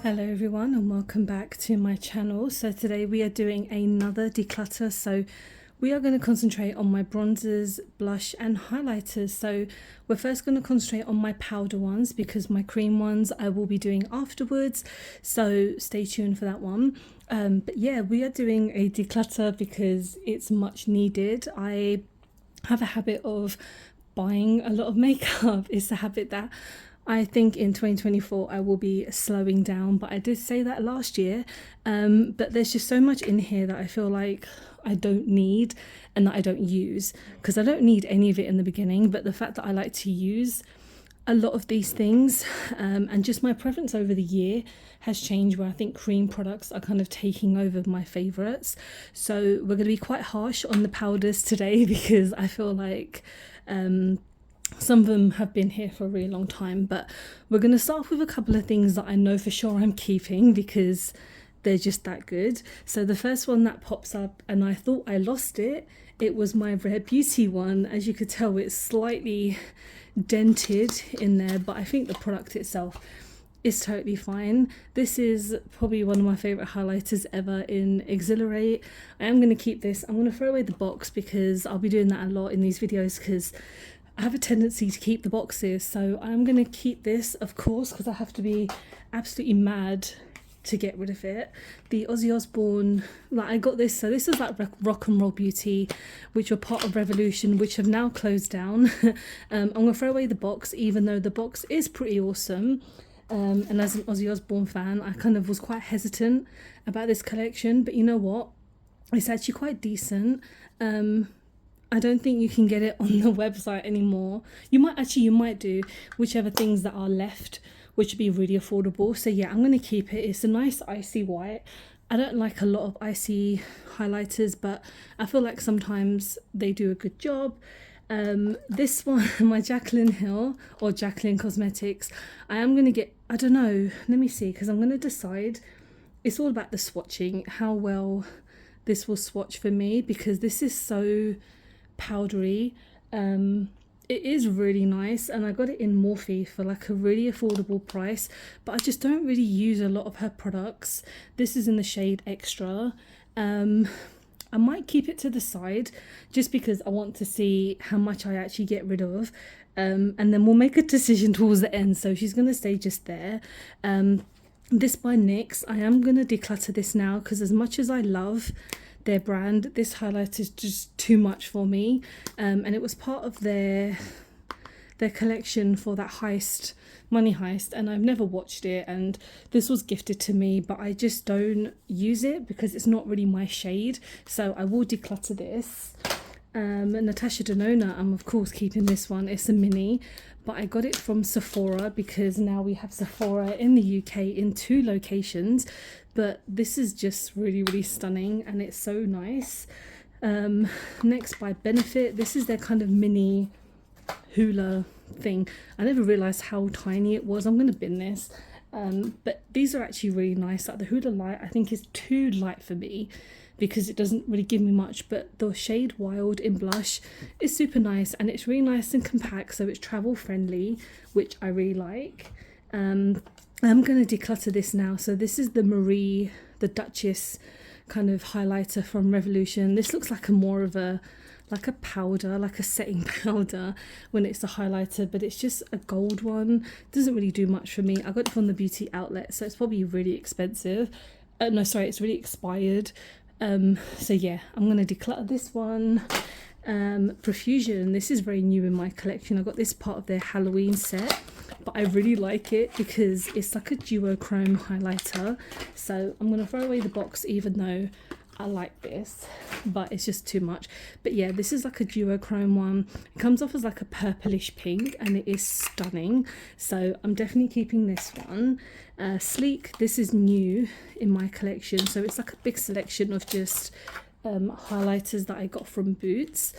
Hello everyone and welcome back to my channel. So today we are doing another declutter. So we are going to concentrate on my bronzers, blush and highlighters. So we're first going to concentrate on my powder ones because my cream ones I will be doing afterwards. So stay tuned for that one. But yeah, we are doing a declutter because it's much needed. I have a habit of buying a lot of makeup. It's a habit that I think in 2024 I will be slowing down, but I did say that last year. But there's just so much in here that I feel like I don't need and that I don't use, because I don't need any of it in the beginning, but the fact that I like to use a lot of these things, and just my preference over the year has changed, where I think cream products are kind of taking over my favorites. So we're going to be quite harsh on the powders today because I feel like some of them have been here for a really long time, but we're going to start off with a couple of things that I know for sure I'm keeping because they're just that good. So the first one that pops up, and I thought I lost it, it was my Rare Beauty one. As you could tell, it's slightly dented in there, but I think the product itself is totally fine. This is probably one of my favorite highlighters ever in Exhilarate. I am going to keep this. I'm going to throw away the box because I'll be doing that a lot in these videos because I have a tendency to keep the boxes. So I'm going to keep this, of course, because I have to be absolutely mad to get rid of it. The Ozzy Osbourne, like I got this, so this is like Rock and Roll Beauty, which were part of Revolution, which have now closed down. I'm going to throw away the box, even though the box is pretty awesome. And as an Ozzy Osbourne fan, I kind of was quite hesitant about this collection, but you know what? It's actually quite decent. I don't think you can get it on the website anymore. You might do, whichever things that are left, which would be really affordable. So yeah, I'm going to keep it. It's a nice icy white. I don't like a lot of icy highlighters, but I feel like sometimes they do a good job. This one, my Jaclyn Hill or Jaclyn Cosmetics, I am going to get, I don't know, let me see, because I'm going to decide. It's all about the swatching, how well this will swatch for me, because this is so powdery. It is really nice, and I got it in Morphe for like a really affordable price, but I just don't really use a lot of her products. This is in the shade Extra. I might keep it to the side just because I want to see how much I actually get rid of, and then we'll make a decision towards the end. So she's going to stay just there. This by NYX, I am going to declutter this now because as much as I love their brand, this highlight is just too much for me, and it was part of their collection for that money heist, and I've never watched it, and this was gifted to me, but I just don't use it because it's not really my shade, so I will declutter this. Natasha Denona, I'm of course keeping this one. It's a mini, but I got it from Sephora because now we have Sephora in the UK in 2 locations. But this is just really, really stunning, and it's so nice. Next by Benefit, this is their kind of mini hula thing. I never realized how tiny it was. I'm going to bin this. But these are actually really nice. Like the Hula Light, I think is too light for me because it doesn't really give me much, but the shade Wild in blush is super nice, and it's really nice and compact, so it's travel friendly, which I really like. I'm going to declutter this now. So this is the Duchess kind of highlighter from Revolution. This looks like more of a powder, like a setting powder when it's a highlighter, but it's just a gold one. Doesn't really do much for me. I got it from the beauty outlet, so it's probably really expensive. No, sorry, it's really expired. So yeah, I'm going to declutter this one. Profusion, this is very new in my collection. I got this part of their Halloween set, but I really like it because it's like a duochrome highlighter. So I'm going to throw away the box, even though I like this, but it's just too much. But yeah, this is like a duochrome one. It comes off as like a purplish pink, and it is stunning, so I'm definitely keeping this one. Sleek, this is new in my collection, so it's like a big selection of just highlighters that I got from Boots.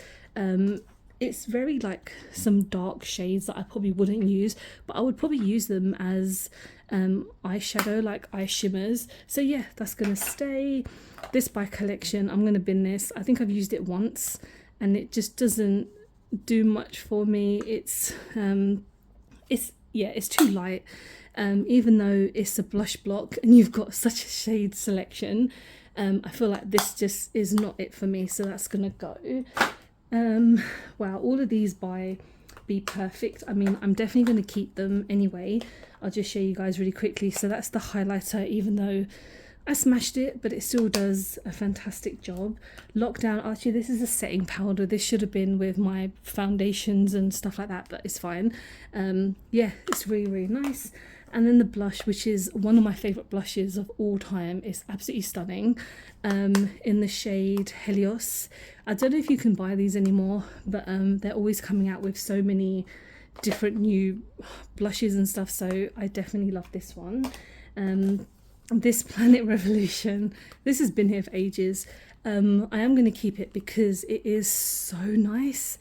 It's very like some dark shades that I probably wouldn't use, but I would probably use them as eyeshadow, like eye shimmers. So yeah, that's gonna stay. This by Collection, I'm gonna bin this. I think I've used it once and it just doesn't do much for me. It's yeah, it's too light. Even though it's a blush block and you've got such a shade selection, I feel like this just is not it for me, so that's gonna go. Wow, all of these by Be Perfect. I mean, I'm definitely going to keep them anyway. I'll just show you guys really quickly. So that's the highlighter, even though I smashed it, but it still does a fantastic job. Lockdown, actually this is a setting powder. This should have been with my foundations and stuff like that, but it's fine. Yeah, it's really, really nice. And then the blush, which is one of my favourite blushes of all time. It's absolutely stunning. In the shade Helios. I don't know if you can buy these anymore, but they're always coming out with so many different new blushes and stuff, so I definitely love this one. This Planet Revolution, this has been here for ages. I am going to keep it because it is so nice.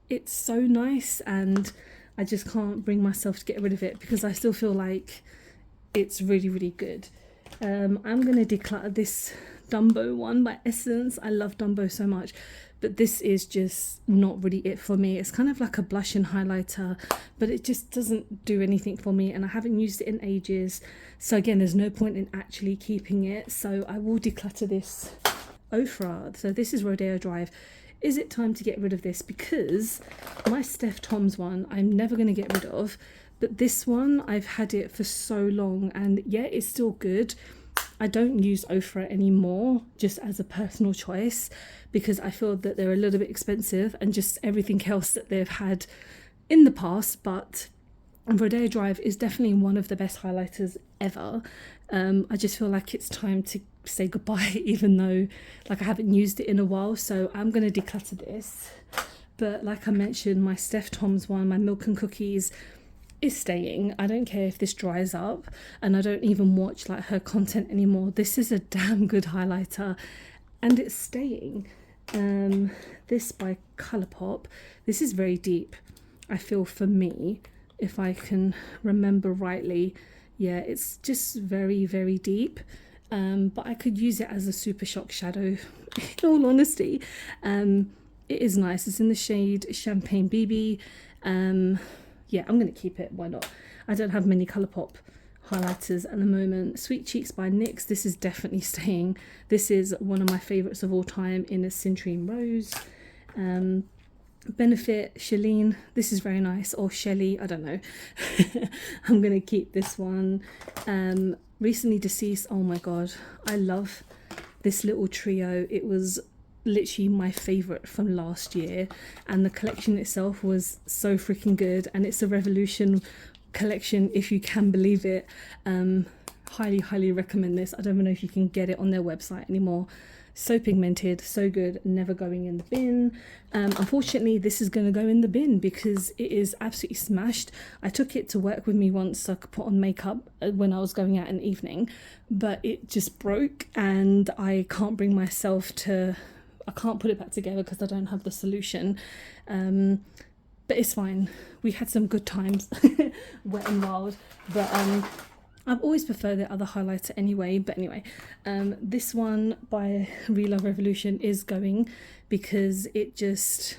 It's so nice, and I just can't bring myself to get rid of it because I still feel like it's really, really good. I'm going to declutter this Dumbo one by Essence. I love Dumbo so much, but this is just not really it for me. It's kind of like a blush and highlighter, but it just doesn't do anything for me, and I haven't used it in ages, so again there's no point in actually keeping it, so I will declutter this Ofra. So this is Rodeo Drive. Is it time to get rid of this? Because my Steph Tom's one I'm never going to get rid of, but this one I've had it for so long, and yeah, it's still good. I don't use Ofra anymore, just as a personal choice, because I feel that they're a little bit expensive and just everything else that they've had in the past. But Rodeo Drive is definitely one of the best highlighters ever. I just feel like it's time to say goodbye, even though like I haven't used it in a while, so I'm going to declutter this. But like I mentioned, my Steph Tom's one, my Milk and Cookies, is staying. I don't care if this dries up, and I don't even watch like her content anymore. This is a damn good highlighter and it's staying. This by Colourpop, this is very deep, I feel, for me, if I can remember rightly. Yeah, it's just very, very deep, but I could use it as a Super Shock shadow in all honesty. It is nice. It's in the shade Champagne BB. Yeah, I'm going to keep it. Why not? I don't have many Colourpop highlighters at the moment. Sweet Cheeks by NYX. This is definitely staying. This is one of my favourites of all time in a Citrine Rose. Benefit Shalene. This is very nice. Or Shelly. I don't know. I'm going to keep this one. Recently Deceased. Oh my god. I love this little trio. It was literally my favorite from last year, and the collection itself was so freaking good, and it's a Revolution collection, if you can believe it. Highly recommend this. I don't even know if you can get it on their website anymore. So pigmented, so good, never going in the bin. Unfortunately this is going to go in the bin because it is absolutely smashed. I took it to work with me once so I could put on makeup when I was going out in the evening, but it just broke and I can't bring myself to, I can't put it back together because I don't have the solution. But it's fine. We had some good times, wet and wild. But I've always preferred the other highlighter anyway. But anyway, this one by Real Revolution is going because it just,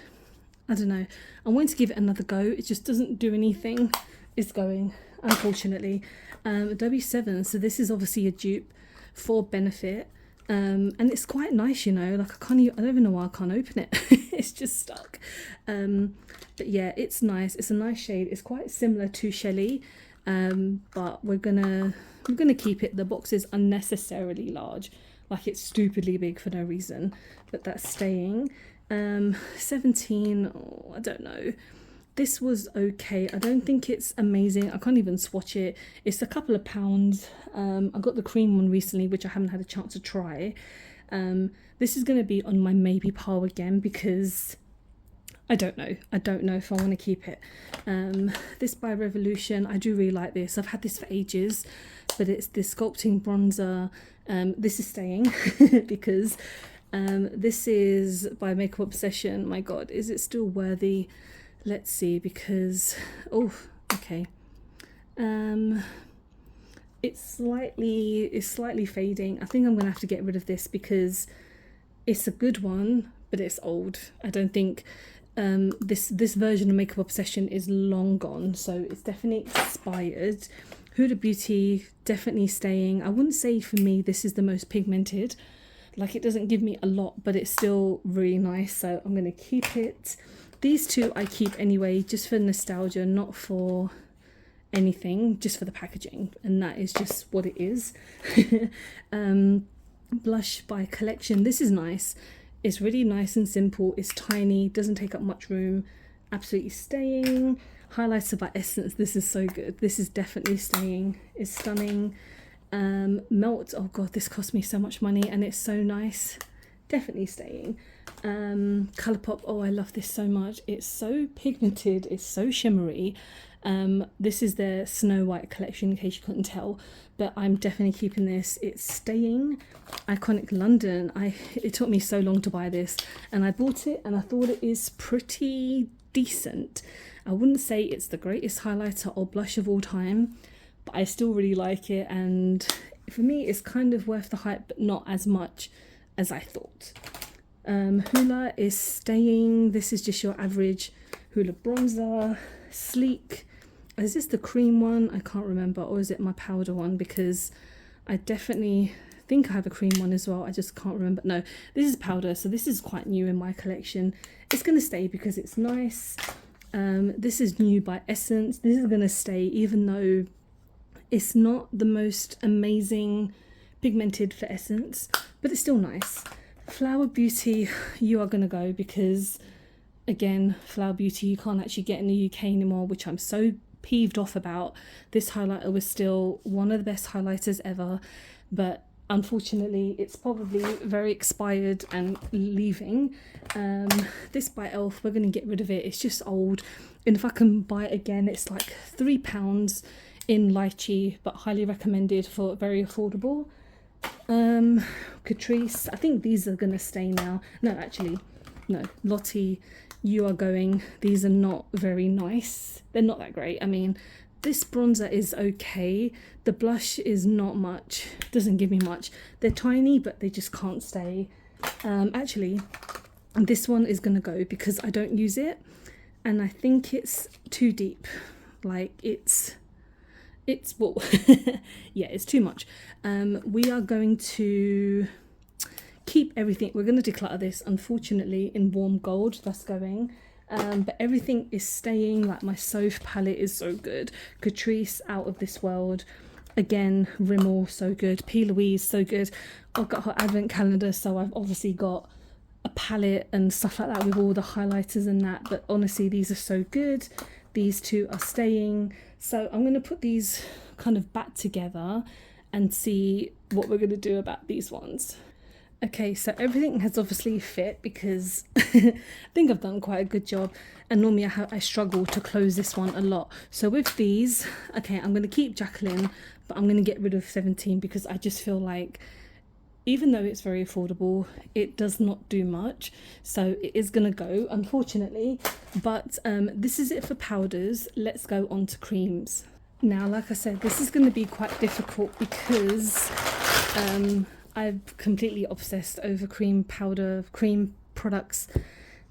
I don't know. I want to give it another go. It just doesn't do anything. It's going, unfortunately. W7. So this is obviously a dupe for Benefit. And it's quite nice, you know, like I don't even know why I can't open it. It's just stuck. But yeah, it's nice. It's a nice shade. It's quite similar to Shelly, but we're gonna keep it. The box is unnecessarily large, like it's stupidly big for no reason, but that's staying. 17, oh, I don't know. This was okay. I don't think it's amazing. I can't even swatch it. It's a couple of pounds. I got the cream one recently, which I haven't had a chance to try. This is going to be on my maybe pile again because I don't know. I don't know if I want to keep it. This by Revolution. I do really like this. I've had this for ages, but it's the Sculpting Bronzer. This is staying because this is by Makeup Obsession. My God, is it still worthy? Let's see, because, oh, okay. It's slightly fading. I think I'm gonna have to get rid of this because it's a good one, but it's old. I don't think this version of Makeup Obsession is long gone, so it's definitely expired. Huda Beauty, definitely staying. I wouldn't say for me this is the most pigmented. Like, it doesn't give me a lot, but it's still really nice, so I'm going to keep it. These two I keep anyway, just for nostalgia, not for anything, just for the packaging, and that is just what it is. Blush by Collection. This is nice. It's really nice and simple. It's tiny, doesn't take up much room. Absolutely staying. Highlighter by Essence. This is so good. This is definitely staying. It's stunning. Melt. Oh god, this cost me so much money and it's so nice. Definitely staying. Colourpop. Oh, I love this so much. It's so pigmented. It's so shimmery. This is their Snow White collection, in case you couldn't tell, but I'm definitely keeping this. It's staying. Iconic London. It took me so long to buy this, and I bought it and I thought it is pretty decent. I wouldn't say it's the greatest highlighter or blush of all time, but I still really like it, and for me it's kind of worth the hype, but not as much as I thought. Hoola is staying. This is just your average Hoola bronzer. Sleek. Is this the cream one? I can't remember, or is it my powder one? Because I definitely think I have a cream one as well. I just can't remember. No, this is powder, so this is quite new in my collection. It's going to stay because it's nice. This is new by Essence. This is going to stay even though it's not the most amazing pigmented for Essence, but it's still nice. Flower Beauty, you are going to go because, again, Flower Beauty you can't actually get in the UK anymore, which I'm so peeved off about. This highlighter was still one of the best highlighters ever, but unfortunately it's probably very expired and leaving. This by Elf, we're going to get rid of it. It's just old, and if I can buy it again, it's like £3 in lychee, but highly recommended for very affordable. Catrice, I think these are going to stay now. No, actually, no. Lottie, you are going. These are not very nice. They're not that great. I mean, this bronzer is okay. The blush is not much. Doesn't give me much. They're tiny, but they just can't stay. Actually, this one is going to go because I don't use it, and I think it's too deep. Like, it's well, yeah, it's too much. We are going to keep everything. We're going to declutter this, unfortunately, in warm gold. That's going. But everything is staying. Like, my Soph palette is so good. Catrice, out of this world. Again, Rimmel, so good. P. Louise, so good. I've got her advent calendar, so I've obviously got a palette and stuff like that with all the highlighters and that. But honestly, these are so good. These two are staying. So I'm going to put these kind of back together and see what we're going to do about these ones. Okay, so everything has obviously fit because I think I've done quite a good job, and normally I struggle to close this one a lot. So with these, okay, I'm going to keep Jacqueline, but I'm going to get rid of 17 because I just feel like, even though it's very affordable, it does not do much. So it is going to go, unfortunately. But this is it for powders. Let's go on to creams. Now, like I said, this is going to be quite difficult because I've completely obsessed over cream products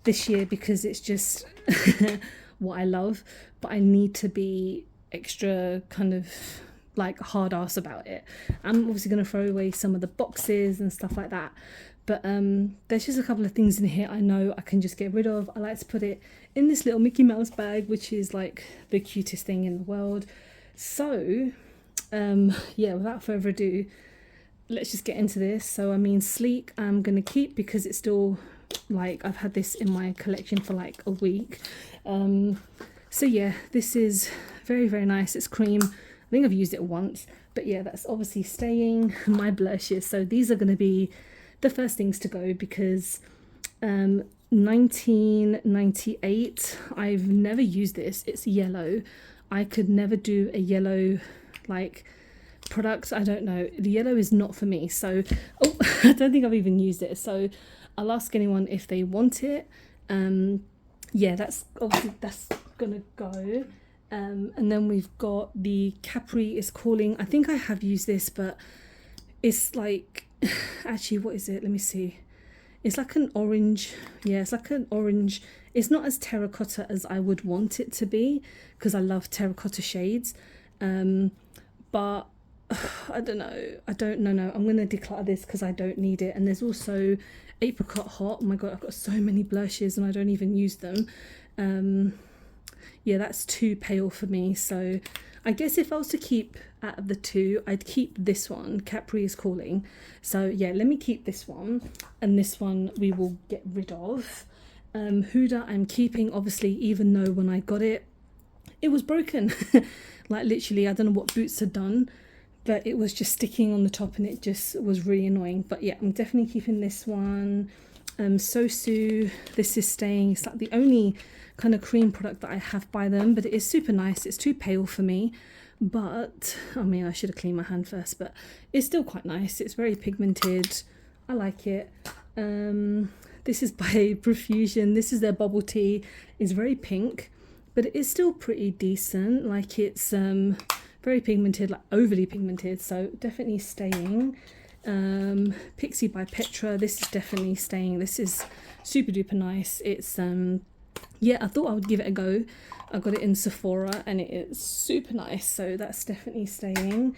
this year because it's just what I love. But I need to be extra kind of like hard ass about it. I'm obviously going to throw away some of the boxes and stuff like that, but there's just a couple of things in here I know I can just get rid of. I like to put it in this little Mickey Mouse bag, which is like the cutest thing in the world. So yeah, without further ado, let's just get into this. So I mean, Sleek I'm going to keep because it's still, like, I've had this in my collection for like a week. So yeah, this is very, very nice. It's cream. I think I've used it once, but yeah, that's obviously staying. My blushes, so these are going to be the first things to go because 1998, I've never used this. It's yellow. I could never do a yellow like product. I don't know, the yellow is not for me. So I don't think I've even used it, so I'll ask anyone if they want it. Yeah, that's obviously, that's gonna go. And then we've got the Capri is Calling. I think I have used this, but it's like, actually, what is it? Let me see. It's like an orange. Yeah, it's like an orange. It's not as terracotta as I would want it to be, because I love terracotta shades. But I don't know. I don't know. No, I'm going to declutter this because I don't need it. And there's also Apricot Hot. Oh my God, I've got so many blushes and I don't even use them. Yeah, that's too pale for me. So I guess if I was to keep out of the two, I'd keep this one, Capri is Calling. So yeah, let me keep this one, and this one we will get rid of. Huda I'm keeping, obviously, even though when I got it, it was broken. Like literally, I don't know what Boots had done, but it was just sticking on the top and it just was really annoying. But yeah, I'm definitely keeping this one. Sosu, this is staying. It's like the only kind of cream product that I have by them, but it is super nice. It's too pale for me, but I mean, I should have cleaned my hand first, but it's still quite nice. It's very pigmented. I like it. This is by Profusion. This is their bubble tea. It's very pink, but it is still pretty decent. Like it's very pigmented, like overly pigmented, so definitely staying. Pixie by Petra, this is definitely staying. This is super duper nice. It's yeah, I thought I would give it a go. I got it in Sephora and it is super nice, so that's definitely staying.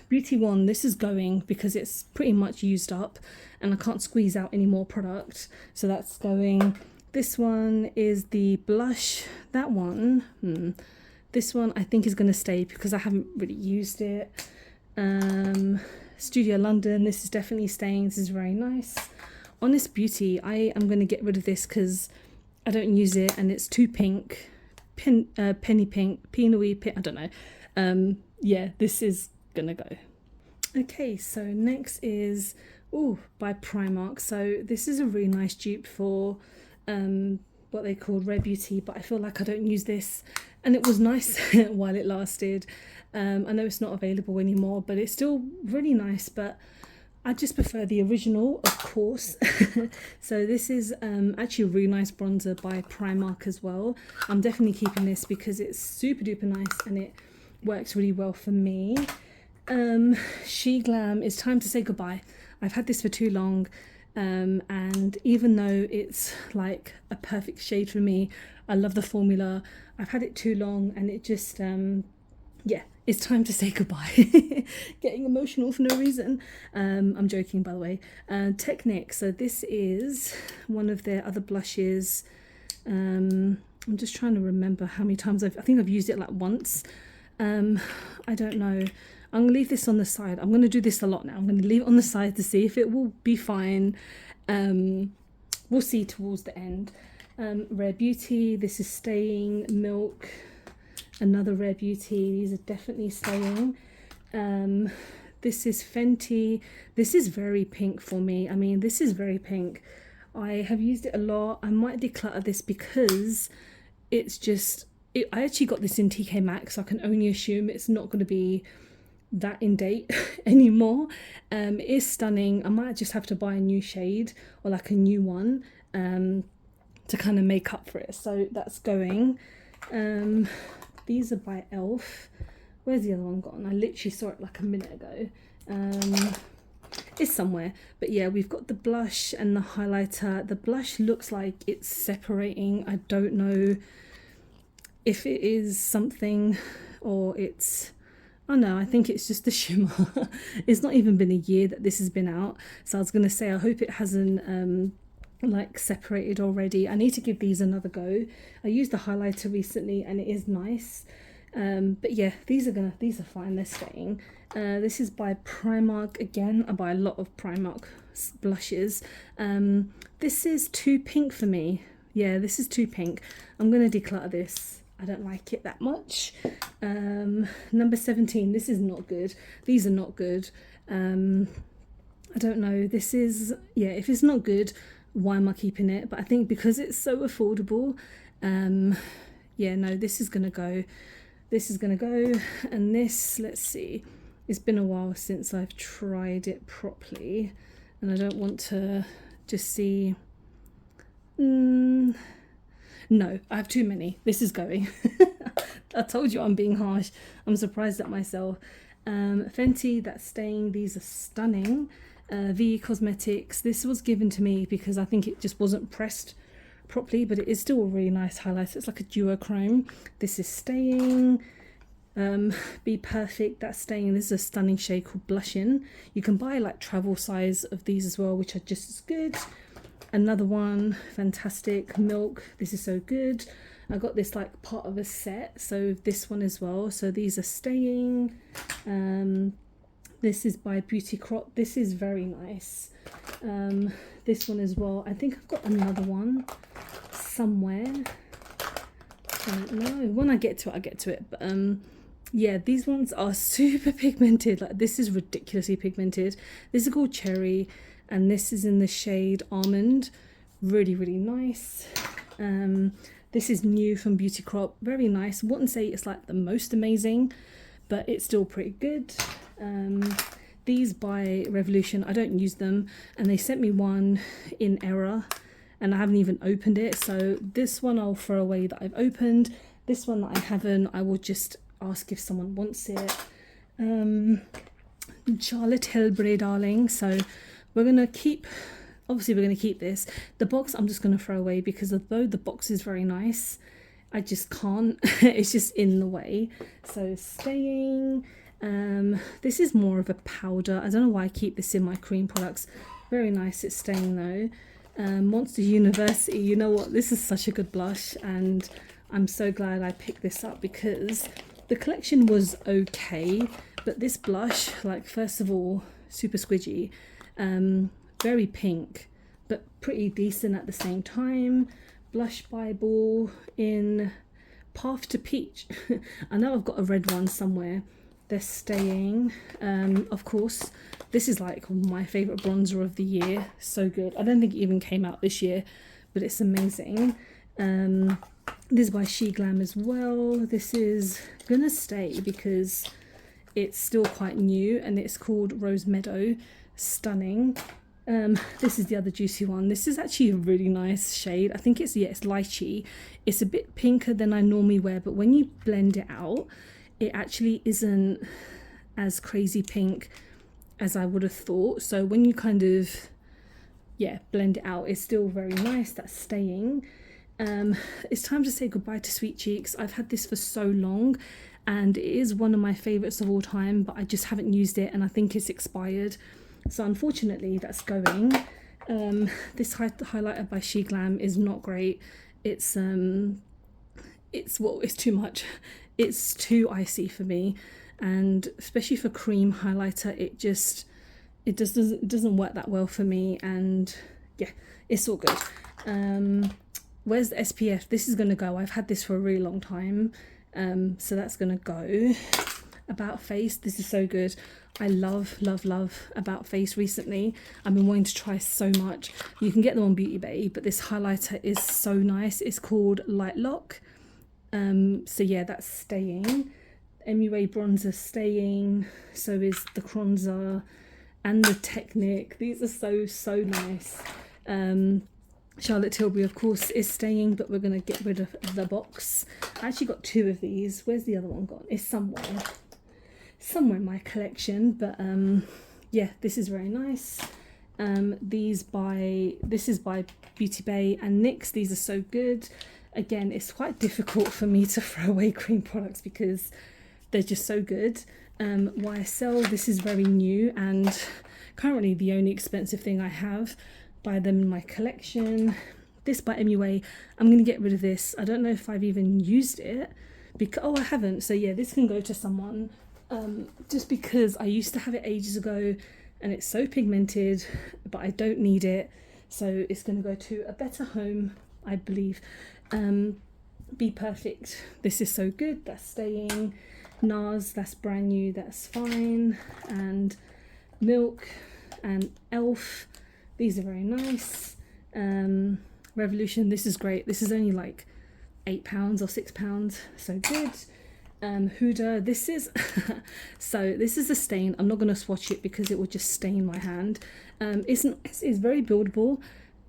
Beauty One, this is going because it's pretty much used up and I can't squeeze out any more product, so that's going. This one is the blush. That one, this one I think is going to stay because I haven't really used it. Studio London, this is definitely staying. This is very nice. Honest Beauty, I am going to get rid of this because I don't use it and it's too pink. Penny pink, Pinot pink, I don't know. Yeah, this is going to go. Okay, so next is, by Primark. So this is a really nice dupe for what they call Rare Beauty, but I feel like I don't use this, and it was nice while it lasted. I know it's not available anymore, but it's still really nice, but I just prefer the original, of course. So this is actually a really nice bronzer by Primark as well. I'm definitely keeping this because it's super duper nice and it works really well for me. She Glam, it's time to say goodbye. I've had this for too long, and even though it's like a perfect shade for me, I love the formula. I've had it too long and it just yeah, it's time to say goodbye. Getting emotional for no reason. I'm joking, by the way. Technic, so this is one of their other blushes. I'm just trying to remember how many times I think I've used it like once. I don't know. I'm gonna leave this on the side. I'm gonna do this a lot now. I'm gonna leave it on the side to see if it will be fine. We'll see towards the end. Rare Beauty, this is staying. Milk, another Rare Beauty. These are definitely staying. This is Fenty. This is very pink for me. I mean, this is very pink. I have used it a lot. I might declutter this because it's just, I actually got this in TK Maxx, so I can only assume it's not going to be that in date anymore. It is stunning. I might just have to buy a new shade or like a new one to kind of make up for it. So that's going. These are by Elf. Where's the other one gone? I literally saw it like a minute ago. It's somewhere, but yeah, we've got the blush and the highlighter. The blush looks like it's separating. I don't know if it is something or it's, oh no, I think it's just the shimmer. It's not even been a year that this has been out, so I was gonna say I hope it hasn't like separated already. I need to give these another go. I used the highlighter recently and it is nice, but yeah, these are fine, they're staying. This is by Primark again. I buy a lot of Primark blushes. This is too pink for me. Yeah, this is too pink. I'm gonna declutter this. I don't like it that much. Number 17, this is not good. These are not good. I don't know, this is, yeah, if it's not good, why am I keeping it? But I think because it's so affordable, yeah, no, this is gonna go. This is gonna go. And this, let's see, it's been a while since I've tried it properly and I don't want to just see. No, I have too many. This is going. I told you I'm being harsh. I'm surprised at myself. Fenty, that's staying. These are stunning. VE Cosmetics. This was given to me because I think it just wasn't pressed properly, but it is still a really nice highlighter. It's like a duochrome. This is staying. Be Perfect, that's staying. This is a stunning shade called Blushin'. You can buy like travel size of these as well, which are just as good. Another one, fantastic, Milk. This is so good. I got this like part of a set, so this one as well. So these are staying. This is by Beauty Crop. This is very nice. This one as well. I think I've got another one somewhere. I don't know. When I get to it, I get to it. But yeah, these ones are super pigmented. Like, this is ridiculously pigmented. This is called Cherry, and this is in the shade Almond. Really, really nice. This is new from Beauty Crop. Very nice. Wouldn't say it's like the most amazing, but it's still pretty good. These by Revolution, I don't use them, and they sent me one in error, and I haven't even opened it. So this one I'll throw away that I've opened. This one that I haven't, I will just ask if someone wants it. Charlotte Tilbury, darling. So we're gonna keep, obviously we're gonna keep this. The box I'm just gonna throw away because although the box is very nice, I just can't. It's just in the way. So staying. This is more of a powder. I don't know why I keep this in my cream products. Very nice. It's staying though. Monster University, you know what, this is such a good blush, and I'm so glad I picked this up because the collection was okay, but this blush, like, first of all, super squidgy, very pink but pretty decent at the same time. Blush Bible in Path to Peach. I know I've got a red one somewhere. They're staying. Of course, this is like my favorite bronzer of the year. So good. I don't think it even came out this year, but it's amazing. This is by She Glam as well. This is gonna stay because it's still quite new, and it's called Rose Meadow. Stunning. This is the other juicy one. This is actually a really nice shade. I think it's, yeah, it's lychee. It's a bit pinker than I normally wear, but when you blend it out, it actually isn't as crazy pink as I would have thought. So when you kind of, yeah, blend it out, it's still very nice. That's staying. It's time to say goodbye to Sweet Cheeks. I've had this for so long, and it is one of my favorites of all time, but I just haven't used it, and I think it's expired. So unfortunately that's going. This highlighter by She Glam is not great. It's too much. It's too icy for me, and especially for cream highlighter, it doesn't work that well for me. And yeah, it's all good. Where's the SPF? This is gonna go. I've had this for a really long time, so that's gonna go. About Face, this is so good. I love About Face recently. I've been wanting to try so much. You can get them on Beauty Bay, but this highlighter is so nice. It's called Light Lock. So yeah, that's staying. MUA bronzer staying. So is the Cronzer and the Technic. These are so nice. Charlotte Tilbury, of course, is staying, but we're gonna get rid of the box. I actually got two of these. Where's the other one gone? It's somewhere in my collection, but yeah, this is very nice. This is by Beauty Bay and NYX. These are so good. Again, it's quite difficult for me to throw away cream products because they're just so good. YSL, this is very new and currently the only expensive thing I have by them in my collection. This by MUA, I'm going to get rid of this. I don't know if I've even used it because, oh, I haven't. So yeah, this can go to someone. Just because I used to have it ages ago and it's so pigmented, but I don't need it, so it's going to go to a better home, I believe. Be Perfect, this is so good, that's staying. NARS, that's brand new, that's fine. And Milk and Elf, these are very nice. Revolution, this is great. This is only like £8 or £6, so good. Huda, this is so this is a stain. I'm not going to swatch it because it will just stain my hand. It's very buildable.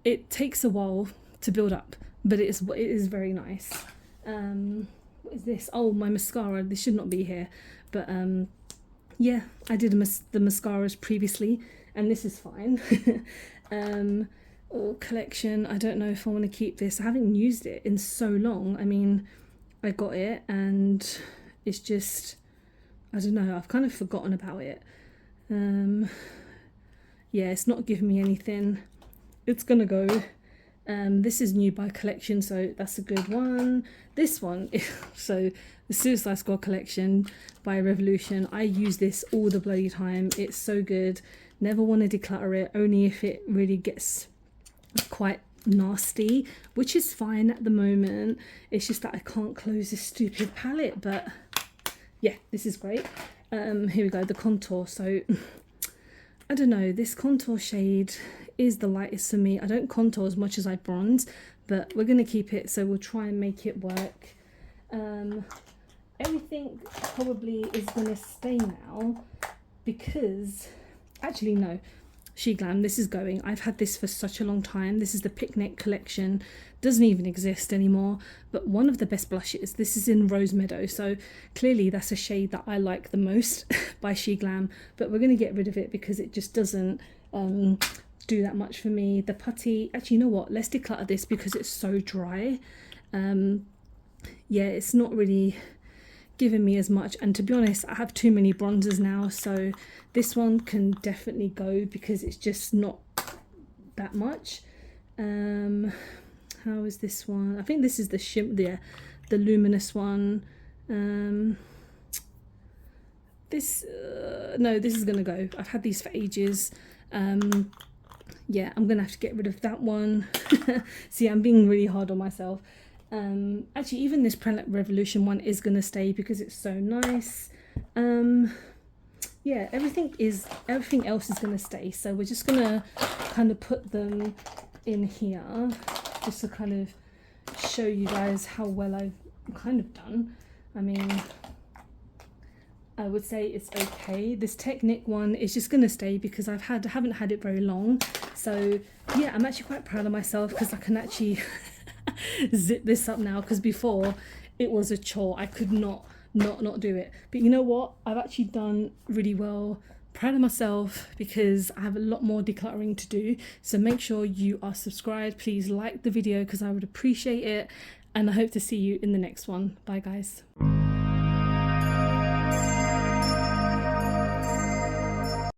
It takes a while to build up, but it is very nice. What is this? Oh, my mascara. This should not be here, but yeah, I did the mascaras previously, and this is fine. Or collection, I don't know if I want to keep this. I haven't used it in so long. I mean, I got it and it's just, I don't know, I've kind of forgotten about it. Yeah, it's not giving me anything. It's gonna go. This is new by collection, so that's a good one. This one, so the Suicide Squad collection by Revolution. I use this all the bloody time. It's so good. Never want to declutter it, only if it really gets quite nasty, which is fine at the moment. It's just that I can't close this stupid palette, but yeah, this is great. Here we go, the contour. So I don't know, this contour shade is the lightest for me. I don't contour as much as I bronze, but we're gonna keep it, so we'll try and make it work. Everything probably is gonna stay now because, actually no, She Glam, this is going. I've had this for such a long time. This is the Picnic collection. Doesn't even exist anymore, but one of the best blushes. This is in Rose Meadow, so clearly that's a shade that I like the most by She Glam, but we're going to get rid of it because it just doesn't do that much for me. The putty, actually, you know what? Let's declutter this because it's so dry. Yeah, it's not really giving me as much, and to be honest, I have too many bronzers now, so this one can definitely go because it's just not that much. How is this one? I think this is the luminous one. This no, this is gonna go. I've had these for ages. Yeah, I'm gonna have to get rid of that one. See, I'm being really hard on myself. Actually, even this Prelate Revolution one is gonna stay because it's so nice. Yeah, everything else is gonna stay, so we're just gonna kind of put them in here just to kind of show you guys how well I've kind of done. I mean, I would say it's okay. This Technic one is just gonna stay because I haven't had it very long, so yeah, I'm actually quite proud of myself because I can actually zip this up now, because before it was a chore. I could not do it, but you know what, I've actually done really well. Proud of myself because I have a lot more decluttering to do, so make sure you are subscribed. Please like the video because I would appreciate it, and I hope to see you in the next one. Bye guys.